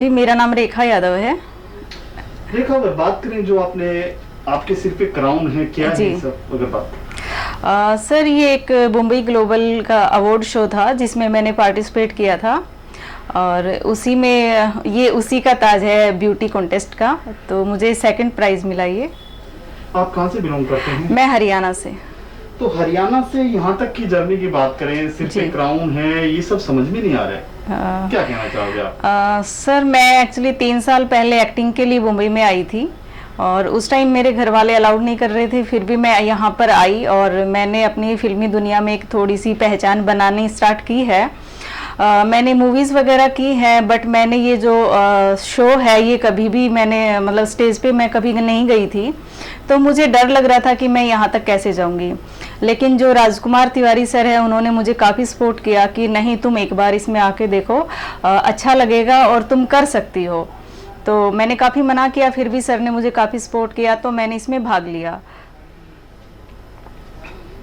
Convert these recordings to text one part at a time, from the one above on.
जी, मेरा नाम रेखा यादव है। रेखा, अगर बात करें जो आपने आपके सिर पे क्राउन है, क्या जी। है सब अगर बात सर, ये एक मुंबई ग्लोबल का अवार्ड शो था जिसमें मैंने पार्टिसिपेट किया था और उसी में ये उसी का ताज है ब्यूटी कॉन्टेस्ट का। तो मुझे सेकंड प्राइज मिला ये। आप कहाँ से बिलोंग करते हैं? मैं हरियाणा से। तो हरियाणा से यहाँ तक की जर्नी की बात करें, सिर पे क्राउन है, ये सब समझ में नहीं आ रहा है, क्या कहना चाहोगे आप? सर, मैं एक्चुअली 3 साल पहले एक्टिंग के लिए मुंबई में आई थी और उस टाइम मेरे घर वाले अलाउड नहीं कर रहे थे, फिर भी मैं यहाँ पर आई और मैंने अपनी फिल्मी दुनिया में एक थोड़ी सी पहचान बनानी स्टार्ट की है। मैंने मूवीज़ वगैरह की हैं, बट मैंने ये जो शो है ये कभी भी मैंने मतलब स्टेज पे मैं कभी नहीं गई थी, तो मुझे डर लग रहा था कि मैं यहाँ तक कैसे जाऊँगी। लेकिन जो राजकुमार तिवारी सर है उन्होंने मुझे काफ़ी सपोर्ट किया कि नहीं, तुम एक बार इसमें आके देखो, अच्छा लगेगा और तुम कर सकती हो। तो मैंने काफ़ी मना किया, फिर भी सर ने मुझे काफ़ी सपोर्ट किया, तो मैंने इसमें भाग लिया।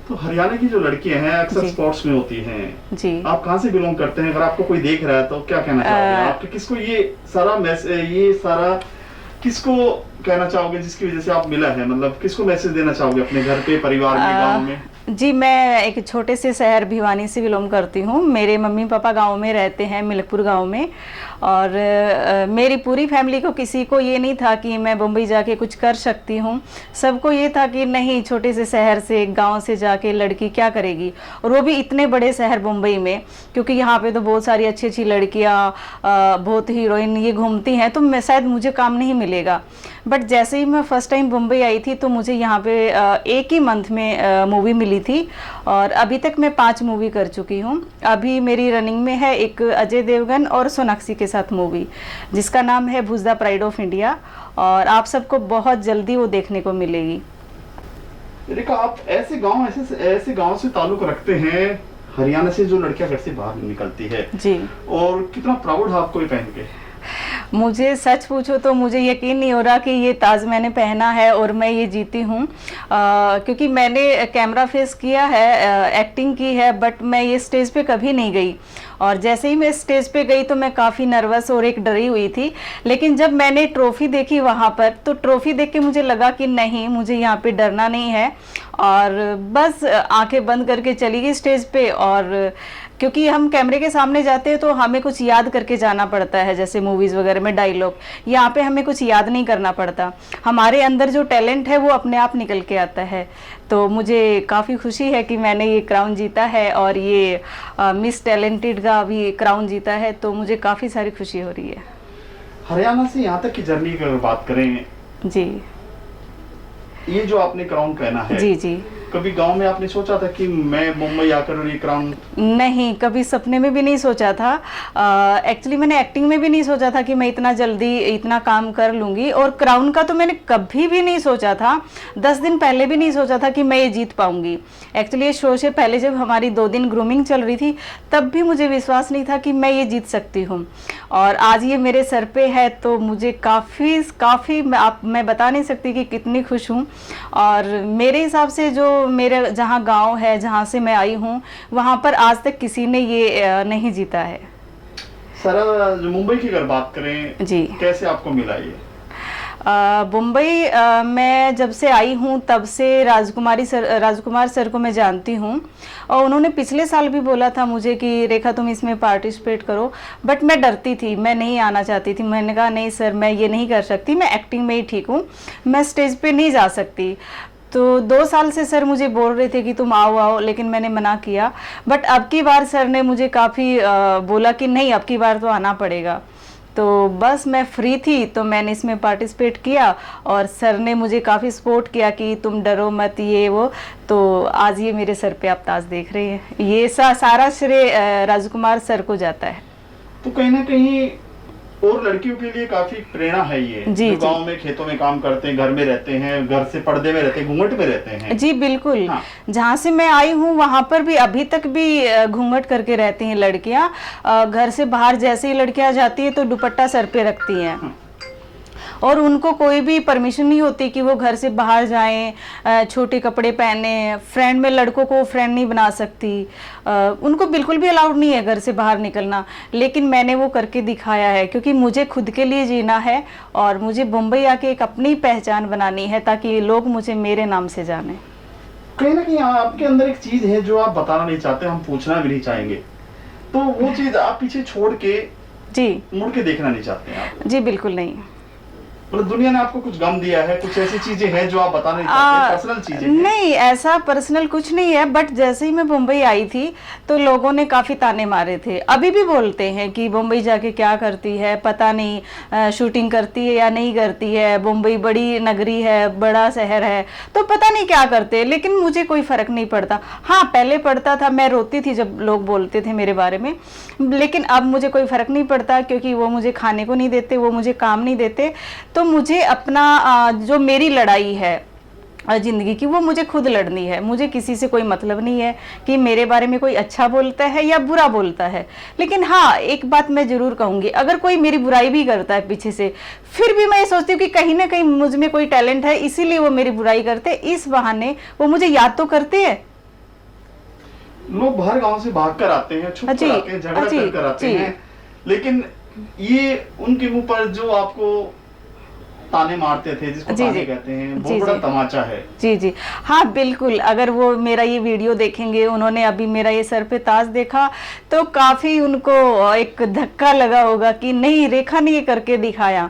तो हरियाणा की जो लड़कियां हैं अक्सर स्पोर्ट्स में होती हैं जी। आप कहाँ से बिलोंग करते हैं? अगर आपको कोई देख रहा है तो क्या कहना चाहोगे आप? किसको ये सारा किसको कहना चाहोगे जिसकी वजह से आप मिला है? मतलब किसको मैसेज देना चाहोगे अपने घर पे, परिवार में, गांव में? जी, मैं एक छोटे से शहर भिवानी से बिलोंग करती हूँ। मेरे मम्मी पापा गांव में रहते हैं, मिलकपुर गांव में। और मेरी पूरी फैमिली को, किसी को ये नहीं था कि मैं मुंबई जाके कुछ कर सकती हूँ। सबको ये था कि नहीं, छोटे से शहर से, गांव से जाके लड़की क्या करेगी, और वो भी इतने बड़े शहर मुंबई में, क्योंकि यहाँ पे तो बहुत सारी अच्छी अच्छी लड़कियाँ, बहुत हीरोइन ये घूमती हैं, तो मैं शायद मुझे काम नहीं मिलेगा। बट जैसे ही मैं फर्स्ट टाइम मुंबई आई थी तो मुझे यहाँ पे एक ही मंथ में मूवी मिली थी और अभी तक मैं 5 मूवी कर चुकी हूँ। अभी मेरी रनिंग में है एक अजय देवगन और सोनाक्षी के साथ मूवी जिसका नाम है भुज द प्राइड ऑफ इंडिया, और आप सबको बहुत जल्दी वो देखने को मिलेगी। रेखा, आप ऐसे गांव से ताल्लुक रखते हैं, हरियाणा से जो लड़कियां घर से बाहर निकलती है जी, और कितना प्राउड है आपको ये पहन के? मुझे सच पूछो तो मुझे यकीन नहीं हो रहा कि ये ताज मैंने पहना है और मैं ये जीती हूँ, क्योंकि मैंने कैमरा फेस किया है, एक्टिंग की है, बट मैं ये स्टेज पे कभी नहीं गई। और जैसे ही मैं स्टेज पे गई तो मैं काफ़ी नर्वस और एक डरी हुई थी, लेकिन जब मैंने ट्रॉफी देखी वहाँ पर, तो ट्रॉफी देख के मुझे लगा कि नहीं, मुझे यहाँ पे डरना नहीं है, और बस आंखें बंद करके चली गई स्टेज पे। और क्योंकि हम कैमरे के सामने जाते हैं तो हमें कुछ याद करके जाना पड़ता है, जैसे मूवीज़ वगैरह में डायलॉग, यहाँ पे हमें कुछ याद नहीं करना पड़ता, हमारे अंदर जो टैलेंट है वो अपने आप निकल के आता है। तो मुझे काफ़ी खुशी है कि मैंने ये क्राउन जीता है और ये मिस टैलेंटेड का भी क्राउन जीता है, तो मुझे काफ़ी सारी खुशी हो रही है। हरियाणा से यहाँ तक की जर्नी की अगर बात करें, जी, ये जो आपने क्राउन पहना है, जी जी, कभी गांव में आपने सोचा था कि मैं मुंबई आकर ये क्राउन? नहीं, कभी सपने में भी नहीं सोचा था। एक्चुअली मैंने एक्टिंग में भी नहीं सोचा था कि मैं इतना जल्दी इतना काम कर लूँगी, और क्राउन का तो मैंने कभी भी नहीं सोचा था। 10 दिन पहले भी नहीं सोचा था कि मैं ये जीत पाऊँगी। एक्चुअली ये शो से पहले जब हमारी 2 दिन ग्रूमिंग चल रही थी तब भी मुझे विश्वास नहीं था कि मैं ये जीत सकती हूँ, और आज ये मेरे सर पे है तो मुझे काफ़ी मैं बता नहीं सकती कि कितनी खुश हूँ। और मेरे हिसाब से जो मेरे जहाँ गांव है, जहाँ से मैं आई हूँ, वहाँ पर आज तक किसी ने ये नहीं जीता है। सारा जो मुंबई की अगर बात करें जी, कैसे आपको मिला ये? मुंबई मैं जब से आई हूँ तब से राजकुमार सर को मैं जानती हूँ, और उन्होंने पिछले साल भी बोला था मुझे कि रेखा तुम इसमें पार्टिसिपेट करो, बट मैं डरती थी, मैं नहीं आना चाहती थी। मैंने कहा नहीं सर, मैं ये नहीं कर सकती, मैं एक्टिंग में ही ठीक हूँ, मैं स्टेज पे नहीं जा सकती। तो 2 साल से सर मुझे बोल रहे थे कि तुम आओ, लेकिन मैंने मना किया। बट अब की बार सर ने मुझे काफ़ी बोला कि नहीं, अब की बार तो आना पड़ेगा। तो बस मैं फ्री थी तो मैंने इसमें पार्टिसिपेट किया, और सर ने मुझे काफ़ी सपोर्ट किया कि तुम डरो मत, ये वो। तो आज ये मेरे सर पे आप ताज देख रहे हैं, ये सारा श्रेय राजकुमार सर को जाता है। तो कहीं ना कहीं और लड़कियों के लिए काफी प्रेरणा है ये, जी, जो गांव में खेतों में काम करते हैं, घर में रहते हैं, घर से पर्दे में रहते हैं, घूंघट में रहते हैं। जी बिल्कुल। हाँ। जहाँ से मैं आई हूँ वहाँ पर भी अभी तक भी घूंघट करके रहती हैं लड़कियाँ। घर से बाहर जैसे ही लड़कियाँ जाती है तो दुपट्टा सर पे रखती हैं। हाँ। और उनको कोई भी परमिशन नहीं होती कि वो घर से बाहर जाएं, छोटे कपड़े पहने, फ्रेंड में लड़कों को फ्रेंड नहीं बना सकती, उनको बिल्कुल भी अलाउड नहीं है घर से बाहर निकलना। लेकिन मैंने वो करके दिखाया है, क्योंकि मुझे खुद के लिए जीना है और मुझे मुंबई आके एक अपनी पहचान बनानी है ताकि लोग मुझे मेरे नाम से जाने। कहीं ना कहीं आपके अंदर एक चीज है जो आप बताना नहीं चाहते, हम पूछना भी नहीं चाहेंगे, तो वो चीज आप पीछे छोड़ के जी मुड़ के देखना नहीं चाहते हैं आप? जी बिल्कुल नहीं। मतलब दुनिया ने आपको कुछ गम दिया है, कुछ ऐसी चीजें हैं जो आप बताना नहीं चाहते, पर्सनल चीजें हैं? नहीं, ऐसा पर्सनल कुछ नहीं है, बट जैसे ही मैं मुंबई आई थी तो लोगों ने काफ़ी ताने मारे थे। अभी भी बोलते हैं कि मुंबई जाके क्या करती है, पता नहीं शूटिंग करती है या नहीं करती है, मुंबई बड़ी नगरी है, बड़ा शहर है, तो पता नहीं क्या करते। लेकिन मुझे कोई फ़र्क नहीं पड़ता। हाँ, पहले पड़ता था, मैं रोती थी जब लोग बोलते थे मेरे बारे में, लेकिन अब मुझे कोई फ़र्क नहीं पड़ता, क्योंकि वो मुझे खाने को नहीं देते, वो मुझे काम नहीं देते। तो मुझे अपना जो मेरी लड़ाई है ज़िंदगी की, वो मुझे खुद लड़नी है। मुझे किसी से कोई मतलब नहीं है कि मेरे बारे में कोई अच्छा बोलता है या बुरा बोलता है। लेकिन हाँ, एक बात मैं ज़रूर कहूँगी, अगर कोई मेरी बुराई भी करता है पीछे से, फिर भी मैं ये सोचती हूँ कि कहीं ना कहीं मुझ में कोई टैलेंट है, इसीलिए वो मेरी बुराई करते, इस बहाने वो मुझे याद तो करते हैं। लोग बाहर गांव से भाग कर आते हैं, छुप कर आते हैं, झगड़ा कर आते हैं, लेकिन ये उनके मुंह पर जो आपको ताने मारते थे, जिसको ताने कहते हैं, बहुत बड़ा तमाचा है। जी जी हाँ बिल्कुल। अगर वो मेरा ये वीडियो देखेंगे, उन्होंने अभी मेरा ये सर पे ताज देखा, तो काफ़ी उनको एक धक्का लगा होगा कि नहीं, रेखा ने ये करके दिखाया।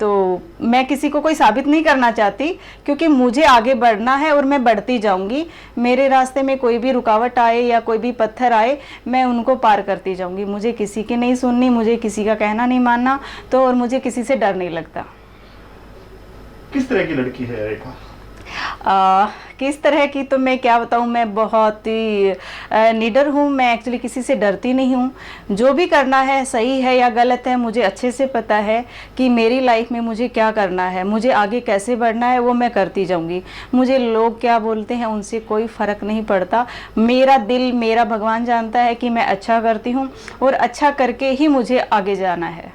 तो मैं किसी को कोई साबित नहीं करना चाहती, क्योंकि मुझे आगे बढ़ना है और मैं बढ़ती जाऊंगी। मेरे रास्ते में कोई भी रुकावट आए या कोई भी पत्थर आए, मैं उनको पार करती जाऊंगी। मुझे किसी की नहीं सुननी, मुझे किसी का कहना नहीं मानना, तो और मुझे किसी से डर नहीं लगता। किस तरह की लड़की है रेखा? किस तरह की तो मैं क्या बताऊँ, मैं बहुत ही निडर हूँ। मैं एक्चुअली किसी से डरती नहीं हूँ। जो भी करना है, सही है या गलत है, मुझे अच्छे से पता है कि मेरी लाइफ में मुझे क्या करना है, मुझे आगे कैसे बढ़ना है, वो मैं करती जाऊँगी। मुझे लोग क्या बोलते हैं उनसे कोई फ़र्क नहीं पड़ता। मेरा दिल, मेरा भगवान जानता है कि मैं अच्छा करती हूँ और अच्छा करके ही मुझे आगे जाना है।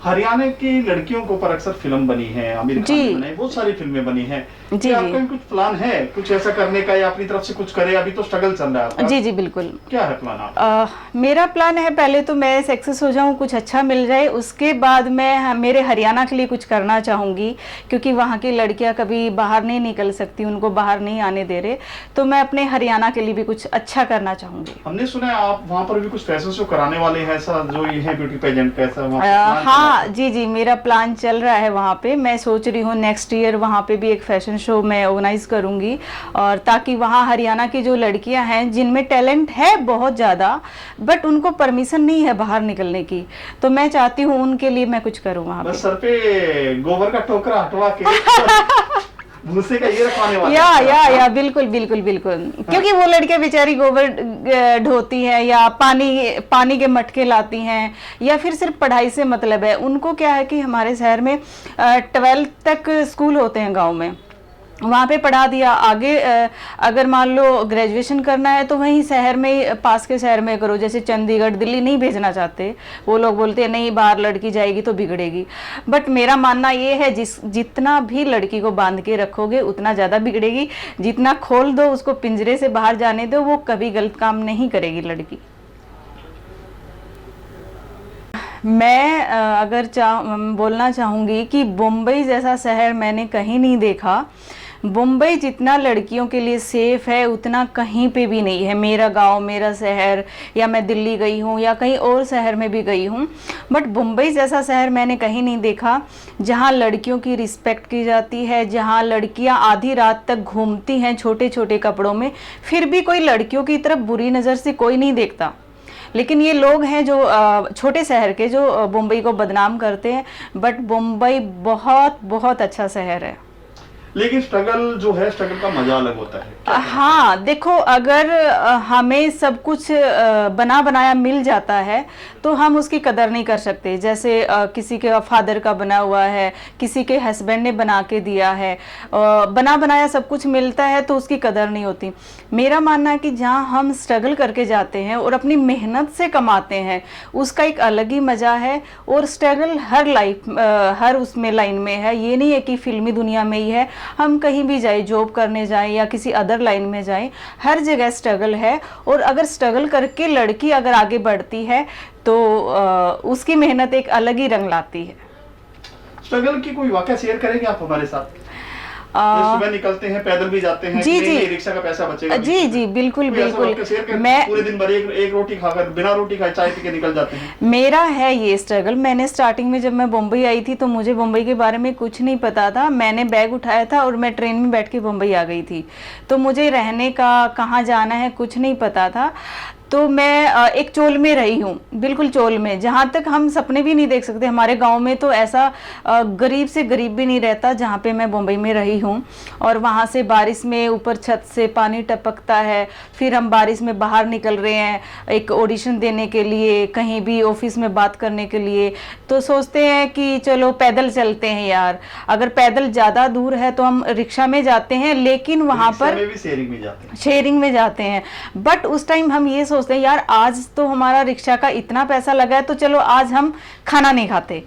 हरियाणा की लड़कियों के ऊपर अक्सर फिल्म बनी है, आमिर खान ने बनाई, बहुत सारी फिल्में बनी हैं। जी क्या आपका कुछ प्लान है कुछ ऐसा करने का, या अपनी तरफ से कुछ करे? अभी तो स्ट्रगल चल रहा है आपका। जी जी बिल्कुल। क्या है प्लान आपका? मेरा प्लान है, पहले तो मैं सक्सेस हो जाऊं, कुछ अच्छा मिल जाए, उसके बाद मैं मेरे हरियाणा के लिए कुछ करना चाहूँगी, क्योंकि वहाँ की लड़कियाँ कभी बाहर नहीं निकल सकती, उनको बाहर नहीं आने दे रहे। तो मैं अपने हरियाणा के लिए भी कुछ अच्छा करना चाहूँगी। हमने सुना है आप वहाँ पर भी कुछ फैशन शो कराने वाले हैं, ऐसा जो ये है ब्यूटी पेजेंट कैसा? हाँ जी जी, मेरा प्लान चल रहा है वहाँ पे। मैं सोच रही हूँ नेक्स्ट ईयर वहाँ पे भी एक फैशन शो मैं ऑर्गेनाइज करूँगी, और ताकि वहाँ हरियाणा की जो लड़कियाँ हैं जिनमें टैलेंट है बहुत ज़्यादा, बट उनको परमिशन नहीं है बाहर निकलने की, तो मैं चाहती हूँ उनके लिए मैं कुछ करूँ वहाँ पे। सर पे गोबर का टोकरा हटवा के भूसे का ये रखवाने वाले या बिल्कुल बिल्कुल बिल्कुल। क्योंकि वो लड़कियां बेचारी गोबर ढोती हैं या पानी के मटके लाती हैं, या फिर सिर्फ पढ़ाई से मतलब है उनको। क्या है कि हमारे शहर में 12th तक स्कूल होते हैं गांव में, वहाँ पे पढ़ा दिया। आगे अगर मान लो ग्रेजुएशन करना है तो वहीं शहर में, पास के शहर में करो। जैसे चंडीगढ़, दिल्ली नहीं भेजना चाहते वो लोग, बोलते हैं नहीं बाहर लड़की जाएगी तो बिगड़ेगी। बट मेरा मानना ये है जितना भी लड़की को बांध के रखोगे उतना ज़्यादा बिगड़ेगी, जितना खोल दो उसको, पिंजरे से बाहर जाने दो, वो कभी गलत काम नहीं करेगी लड़की। मैं अगर बोलना चाहूँगी कि मुंबई जैसा शहर मैंने कहीं नहीं देखा। मुंबई जितना लड़कियों के लिए सेफ है उतना कहीं पे भी नहीं है। मेरा गांव, मेरा शहर, या मैं दिल्ली गई हूँ या कहीं और शहर में भी गई हूँ, बट मुंबई जैसा शहर मैंने कहीं नहीं देखा जहाँ लड़कियों की रिस्पेक्ट की जाती है, जहाँ लड़कियाँ आधी रात तक घूमती हैं छोटे छोटे कपड़ों में, फिर भी कोई लड़कियों की तरफ बुरी नज़र से कोई नहीं देखता। लेकिन ये लोग हैं जो छोटे शहर के, जो मुंबई को बदनाम करते हैं, बट मुंबई बहुत बहुत अच्छा शहर है। लेकिन स्ट्रगल जो है, स्ट्रगल का मजा अलग होता है। क्या हाँ देखो, अगर हमें सब कुछ बना बनाया मिल जाता है तो हम उसकी कदर नहीं कर सकते। जैसे किसी के फादर का बना हुआ है, किसी के हस्बैंड ने बना के दिया है, बना बनाया सब कुछ मिलता है तो उसकी कदर नहीं होती। मेरा मानना है कि जहाँ हम स्ट्रगल करके जाते हैं और अपनी मेहनत से कमाते हैं, उसका एक अलग ही मजा है। और स्ट्रगल हर हर उसमें लाइन में है, ये नहीं है कि फिल्मी दुनिया में ही है। हम कहीं भी जाए, जॉब करने जाए या किसी अदर लाइन में जाए, हर जगह स्ट्रगल है। और अगर स्ट्रगल करके लड़की अगर आगे बढ़ती है तो उसकी मेहनत एक अलग ही रंग लाती है। स्ट्रगल की कोई वाकया शेयर करेंगे आप हमारे साथ? सुबह निकलते हैं, पैदल भी जाते हैं, जी जी, रिक्शा का पैसा बचेगा। जी जी, बिल्कुल बिल्कुल। मैं पूरे दिन भर एक रोटी खाकर, बिना रोटी खाए चाय पी के निकल जाते हैं। मेरा है ये स्ट्रगल। मैंने स्टार्टिंग में जब मैं मुंबई आई थी तो मुझे मुंबई के बारे में कुछ नहीं पता था। मैंने बैग उठाया था और मैं ट्रेन में बैठ के मुंबई आ गई थी। तो मुझे रहने का, कहाँ जाना है, कुछ नहीं पता था। तो मैं एक चोल में रही हूँ, बिल्कुल चोल में, जहाँ तक हम सपने भी नहीं देख सकते। हमारे गांव में तो ऐसा गरीब से गरीब भी नहीं रहता जहाँ पे मैं मुंबई में रही हूँ। और वहाँ से बारिश में ऊपर छत से पानी टपकता है, फिर हम बारिश में बाहर निकल रहे हैं एक ऑडिशन देने के लिए, कहीं भी ऑफिस में बात करने के लिए। तो सोचते हैं कि चलो पैदल चलते हैं यार। अगर पैदल ज़्यादा दूर है तो हम रिक्शा में जाते हैं, लेकिन वहाँ पर शेयरिंग में जाते हैं। बट उस टाइम हम ये सोचते हैं यार, आज तो हमारा रिक्शा का इतना पैसा लगा है तो चलो आज हम खाना नहीं खाते।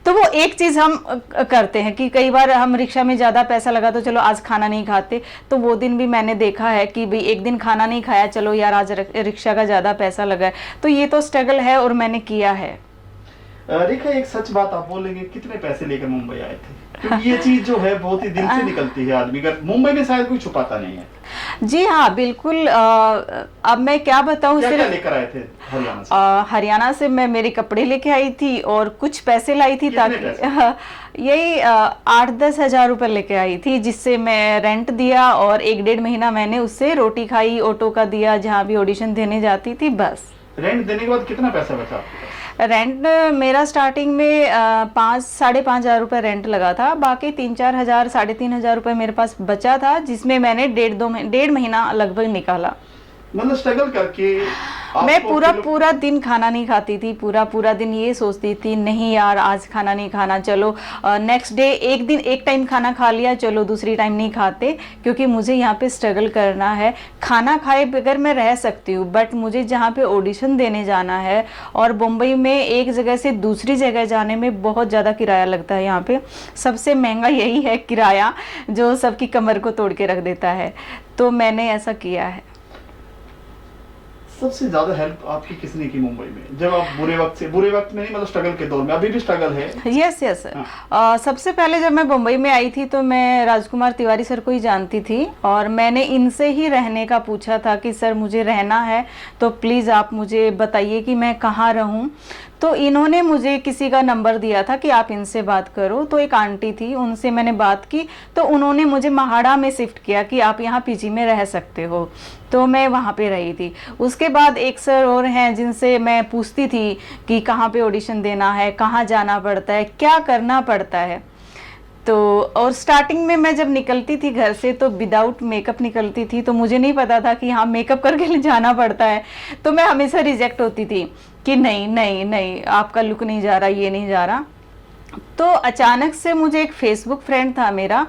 तो वो एक चीज हम करते हैं कि कई बार हम रिक्शा में ज्यादा पैसा लगा तो चलो आज खाना नहीं खाते। तो वो दिन भी मैंने देखा है कि भाई एक दिन खाना नहीं खाया, चलो यार आज रिक्शा का ज्यादा पैसा लगा है। तो ये तो स्ट्रगल है और मैंने किया है। रेखा, एक सच बात आप बोलेंगे, कितने पैसे लेकर मुंबई आए थे? क्योंकि ये चीज जो है बहुत ही दिल से निकलती है आदमी का, मुंबई में शायद कोई छुपाता नहीं है। जी हाँ बिल्कुल। अब मैं क्या बताऊँ, क्या लेकर आए थे हरियाणा से? हरियाणा से मैं मेरे कपड़े लेके आई थी और कुछ पैसे लाई थी, ताकि यही 8-10 हज़ार रुपये लेके आई थी, जिससे मैं रेंट दिया और 1-1.5 महीना मैंने उससे रोटी खाई, ऑटो का दिया जहाँ भी ऑडिशन देने जाती थी, बस। रेंट देने के बाद कितना पैसा बचा आपके पास? रेंट मेरा स्टार्टिंग में 5-5.5 हज़ार रुपये रेंट लगा था। बाकी 3-4 हज़ार, 3.5 हज़ार रुपये मेरे पास बचा था, जिसमें मैंने 1.5 महीना लगभग निकाला। मतलब स्ट्रगल करके मैं पूरा दिन खाना नहीं खाती थी। पूरा दिन ये सोचती थी नहीं यार आज खाना नहीं खाना, चलो नेक्स्ट डे एक टाइम खाना खा लिया, चलो दूसरी टाइम नहीं खाते, क्योंकि मुझे यहाँ पे स्ट्रगल करना है। खाना खाए बगैर मैं रह सकती हूँ, बट मुझे जहाँ पे ऑडिशन देने जाना है और मुंबई में एक जगह से दूसरी जगह जाने में बहुत ज़्यादा किराया लगता है। यहाँ पे सबसे महंगा यही है किराया, जो सबकी कमर को तोड़ के रख देता है। तो मैंने ऐसा किया है। सबसे ज्यादा हेल्प आपकी किसने की मुंबई में, जब आप बुरे वक्त में नहीं, मतलब स्ट्रगल के दौर में? अभी भी स्ट्रगल है? Yes yes. सबसे पहले जब मैं मुंबई में आई थी तो मैं राजकुमार तिवारी सर को ही जानती थी और मैंने इनसे ही रहने का पूछा था कि सर मुझे रहना है तो प्लीज़ आप मुझे बताइए कि मैं कहाँ रहूँ। तो इन्होंने मुझे किसी का नंबर दिया था कि आप इनसे बात करो। तो एक आंटी थी, उनसे मैंने बात की तो उन्होंने मुझे महाड़ा में शिफ्ट किया कि आप यहाँ पीजी में रह सकते हो। तो मैं वहाँ पे रही थी। उसके बाद एक सर और हैं जिनसे मैं पूछती थी कि कहाँ पे ऑडिशन देना है, कहाँ जाना पड़ता है, क्या करना पड़ता है। तो और स्टार्टिंग में मैं जब निकलती थी घर से तो विदाउट मेकअप निकलती थी, तो मुझे नहीं पता था कि हाँ मेकअप करके जाना पड़ता है। तो मैं हमेशा रिजेक्ट होती थी कि नहीं नहीं नहीं आपका लुक नहीं जा रहा, ये नहीं जा रहा। तो अचानक से मुझे एक फेसबुक फ्रेंड था मेरा,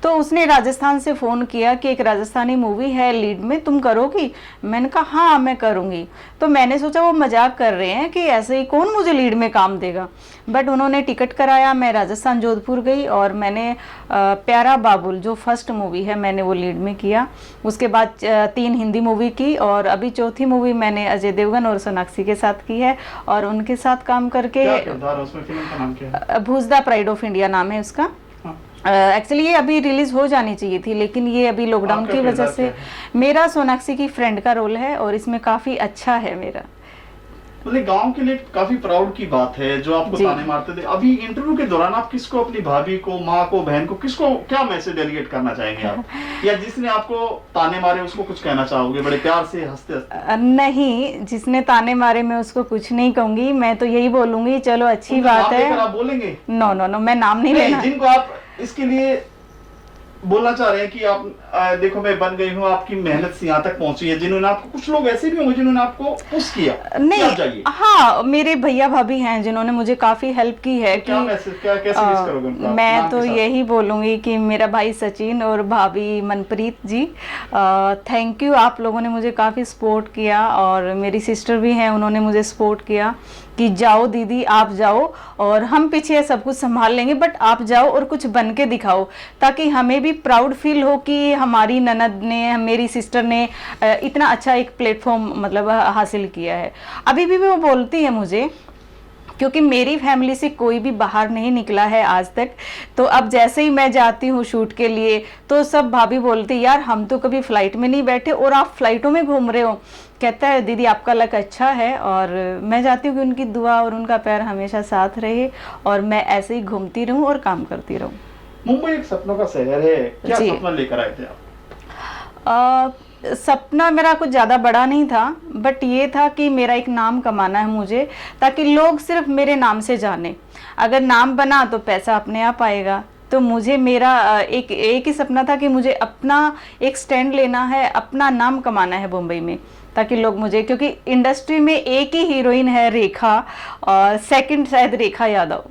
तो उसने राजस्थान से फ़ोन किया कि एक राजस्थानी मूवी है लीड में, तुम करोगी? मैंने कहा हाँ मैं करूँगी। तो मैंने सोचा वो मजाक कर रहे हैं कि ऐसे ही कौन मुझे लीड में काम देगा। बट उन्होंने टिकट कराया, मैं राजस्थान जोधपुर गई और मैंने प्यारा बाबुल जो फर्स्ट मूवी है मैंने वो लीड में किया। उसके बाद 3 हिंदी मूवी की और अभी 4थी मूवी मैंने अजय देवगन और सोनाक्षी के साथ की है। और उनके साथ काम करके, उसमें फिल्म का नाम क्या है? भूजदा प्राइड ऑफ इंडिया नाम है उसका। एक्चुअली ये अभी रिलीज हो जानी चाहिए थी, लेकिन ये अभी लॉकडाउन की वजह से। मेरा सोनाक्षी की फ्रेंड का रोल है और इसमें काफी अच्छा है मेरा। मतलब गांव के लिए काफी प्राउड की बात है जो आपको ताने मारते थे। अभी इंटरव्यू के दौरान आप किसको, अपनी भाभी को, माँ को, बहन को, किसको क्या मैसेज डेलीगेट करना चाहेंगे आप? या जिसने आपको ताने मारे उसको कुछ कहना चाहोगे बड़े प्यार से हंसते हंसते? नहीं, जिसने ताने मारे मैं उसको कुछ नहीं कहूंगी। मैं तो यही बोलूंगी चलो अच्छी बात है। आप बोलेंगे? नो नो नो, मैं नाम नहीं लेना। जिनको आप इसके लिए बोलना चाह रहे हैं कि आप देखो मैं बन गई हूँ, आपकी मेहनत से यहाँ तक पहुंची है, जिन्होंने आपको, कुछ लोग ऐसे भी होंगे जिन्होंने आपको पुश किया कि आप जाइए। हाँ, मेरे भैया भाभी हैं जिन्होंने मुझे काफी हेल्प की है क्या मैसेज, क्या कैसे मिस करोगे उनका मैं नाम तो के साथ? यही बोलूंगी कि मेरा भाई सचिन और भाभी मनप्रीत जी, थैंक यू, आप लोगों ने मुझे काफ़ी सपोर्ट किया। और मेरी सिस्टर भी हैं, उन्होंने मुझे सपोर्ट किया कि जाओ दीदी, आप जाओ और हम पीछे सब कुछ संभाल लेंगे, बट आप जाओ और कुछ बन के दिखाओ, ताकि हमें भी प्राउड फील हो कि हमारी ननद ने, मेरी सिस्टर ने इतना अच्छा एक प्लेटफॉर्म मतलब हासिल किया है। अभी भी वो बोलती है मुझे, क्योंकि मेरी फैमिली से कोई भी बाहर नहीं निकला है आज तक, तो अब जैसे ही मैं जाती हूँ शूट के लिए तो सब भाभी बोलती यार हम तो कभी फ्लाइट में नहीं बैठे और आप फ्लाइटों में घूम रहे हो। कहता है दीदी आपका लक अच्छा है, और मैं चाहती हूँ कि उनकी दुआ और उनका प्यार हमेशा साथ रहे और मैं ऐसे ही घूमती रहूँ और काम करती रहूँ। मुंबई एक सपनों का शहर है, क्या जी। सपना लेकर आए थे आप? सपना मेरा कुछ ज़्यादा बड़ा नहीं था, बट ये था कि मेरा एक नाम कमाना है मुझे, ताकि लोग सिर्फ मेरे नाम से जाने। अगर नाम बना तो पैसा अपने आप आएगा। तो मुझे मेरा एक ही सपना था कि मुझे अपना एक स्टैंड लेना है, अपना नाम कमाना है मुंबई में, ताकि लोग मुझे, क्योंकि इंडस्ट्री में एक ही हीरोइन है रेखा, और सेकंड शायद रेखा यादव।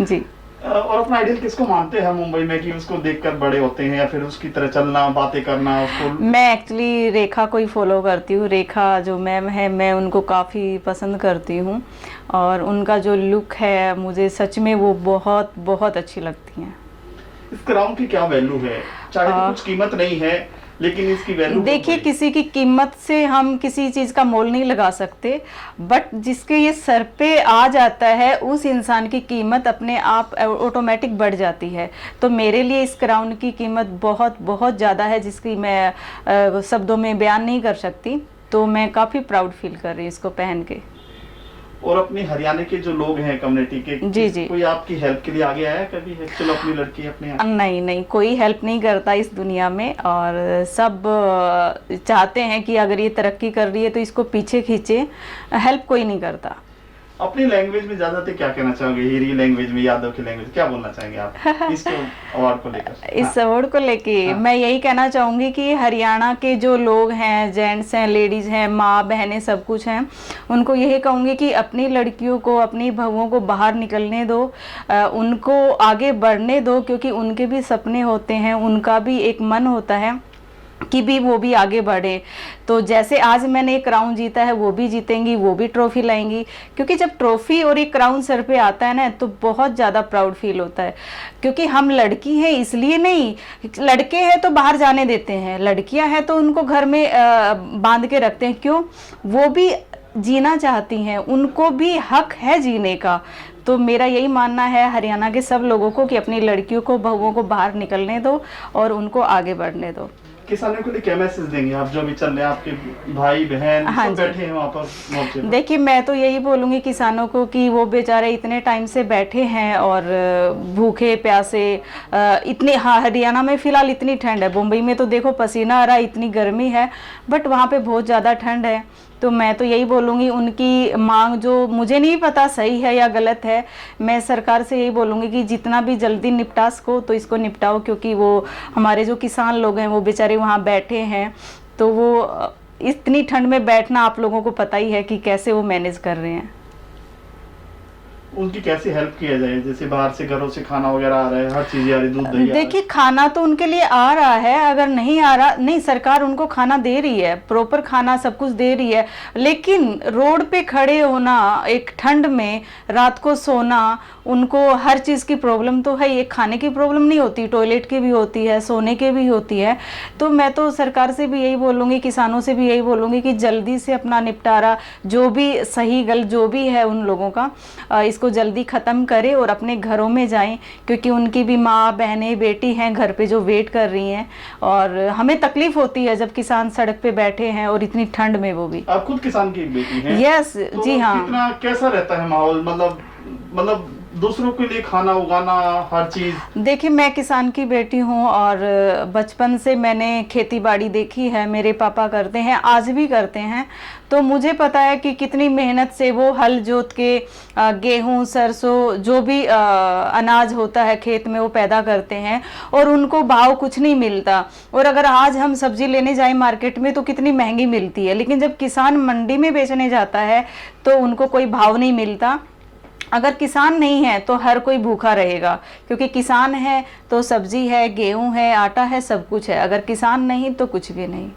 जी। और अपना आइडियल किसको मानते हैं मुंबई में कि उसको देखकर बड़े होते हैं, या फिर उसकी तरह चलना, बातें करना उसको? मैं एक्चुअली रेखा को ही फॉलो करती हूँ। रेखा जो मैम है, मैं उनको काफ़ी पसंद करती हूँ, और उनका जो लुक है मुझे सच में वो बहुत बहुत अच्छी लगती हैं। इस क्राउन की क्या वैल्यू है? चाहे तो कुछ कीमत नहीं है, लेकिन इसकी वैल्यू देखिए, किसी की कीमत से हम किसी चीज़ का मोल नहीं लगा सकते, बट जिसके ये सर पे आ जाता है उस इंसान की कीमत अपने आप ऑटोमेटिक बढ़ जाती है। तो मेरे लिए इस क्राउन की कीमत बहुत बहुत ज़्यादा है, जिसकी मैं शब्दों में बयान नहीं कर सकती। तो मैं काफ़ी प्राउड फील कर रही हूँ इसको पहन के। और अपने हरियाणा के जो लोग हैं कम्युनिटी के, जी जी, कोई आपकी हेल्प के लिए आगे आया कभी? चलो अपनी लड़की अपने यहाँ। नहीं नहीं, कोई हेल्प नहीं करता इस दुनिया में, और सब चाहते हैं कि अगर ये तरक्की कर रही है तो इसको पीछे खींचे, हेल्प कोई नहीं करता। अपनी लैंग्वेज में ज्यादातर क्या कहना चाहोगे? हिरी लैंग्वेज में, यादव की लैंग्वेज, क्या बोलना चाहेंगे आप इसको अवार्ड को लेकर? इस अवार्ड को लेके मैं यही कहना चाहूँगी कि हरियाणा के जो लोग हैं, जेंट्स हैं, लेडीज़ हैं, माँ बहनें, सब कुछ हैं, उनको यही कहूँगी कि अपनी लड़कियों को, अपनी बहुओं को बाहर निकलने दो, उनको आगे बढ़ने दो, क्योंकि उनके भी सपने होते हैं, उनका भी एक मन होता है कि भी वो भी आगे बढ़े। तो जैसे आज मैंने एक क्राउन जीता है, वो भी जीतेंगी, वो भी ट्रॉफी लाएंगी, क्योंकि जब ट्रॉफी और एक क्राउन सर पे आता है ना, तो बहुत ज़्यादा प्राउड फील होता है। क्योंकि हम लड़की हैं इसलिए नहीं, लड़के हैं तो बाहर जाने देते हैं, लड़कियां हैं तो उनको घर में बांध के रखते हैं। क्यों? वो भी जीना चाहती हैं, उनको भी हक है जीने का। तो मेरा यही मानना है हरियाणा के सब लोगों को कि अपनी लड़कियों को, बहुओं को बाहर निकलने दो और उनको आगे बढ़ने दो। किसानों के लिए क्या मैसेज देंगे आप, जो भी चल रहे हैं, आपके भाई बहन हाँ सब जी। बैठे हैं वहाँ पर मोर्चे पर? देखिए, मैं तो यही बोलूँगी किसानों को कि वो बेचारे इतने टाइम से बैठे हैं और भूखे प्यासे, इतने, हाँ हरियाणा में फ़िलहाल इतनी ठंड है, मुंबई में तो देखो पसीना आ रहा है, इतनी गर्मी है, बट वहाँ पे बहुत ज़्यादा ठंड है। तो मैं तो यही बोलूँगी, उनकी मांग, जो मुझे नहीं पता सही है या गलत है, मैं सरकार से यही बोलूँगी कि जितना भी जल्दी निपटा सको तो इसको निपटाओ, क्योंकि वो हमारे जो किसान लोग हैं वो बेचारे वहाँ बैठे हैं, तो वो इतनी ठंड में बैठना आप लोगों को पता ही है कि कैसे वो मैनेज कर रहे हैं। उनकी कैसे हेल्प किया जाए? जैसे बाहर से, घरों से खाना वगैरह आ रहा है, हर चीज आ रही, दूध दही देखिए, खाना तो उनके लिए आ रहा है, अगर नहीं आ रहा, नहीं, सरकार उनको खाना दे रही है, प्रॉपर खाना सब कुछ दे रही है, लेकिन रोड पे खड़े होना, एक ठंड में रात को सोना, उनको हर चीज़ की प्रॉब्लम तो है। ये खाने की प्रॉब्लम नहीं होती, टॉयलेट की भी होती है, सोने की भी होती है। तो मैं तो सरकार से भी यही बोलूँगी, किसानों से भी यही बोलूँगी कि जल्दी से अपना निपटारा, जो भी सही गलत जो भी है उन लोगों का, इसको जल्दी ख़त्म करें और अपने घरों में जाएं, क्योंकि उनकी भी माँ बहनें बेटी हैं घर पे जो वेट कर रही हैं, और हमें तकलीफ़ होती है जब किसान सड़क पे बैठे हैं और इतनी ठंड में वो भी। आप खुद किसान की बेटी हैं? यस तो जी हाँ। कितना, कैसा रहता है माहौल? मतलब मतलब दूसरों के लिए खाना उगाना हर चीज। देखिए, मैं किसान की बेटी हूँ और बचपन से मैंने खेती बाड़ी देखी है। मेरे पापा करते हैं, आज भी करते हैं, तो मुझे पता है कि कितनी मेहनत से वो हल जोत के गेहूं, सरसों, जो भी अनाज होता है खेत में वो पैदा करते हैं और उनको भाव कुछ नहीं मिलता। और अगर आज हम सब्जी लेने जाए मार्केट में तो कितनी महंगी मिलती है, लेकिन जब किसान मंडी में बेचने जाता है तो उनको कोई भाव नहीं मिलता। अगर किसान नहीं है तो हर कोई भूखा रहेगा, क्योंकि किसान है तो सब्जी है, गेहूं है, आटा है, सब कुछ है। अगर किसान नहीं तो कुछ भी नहीं।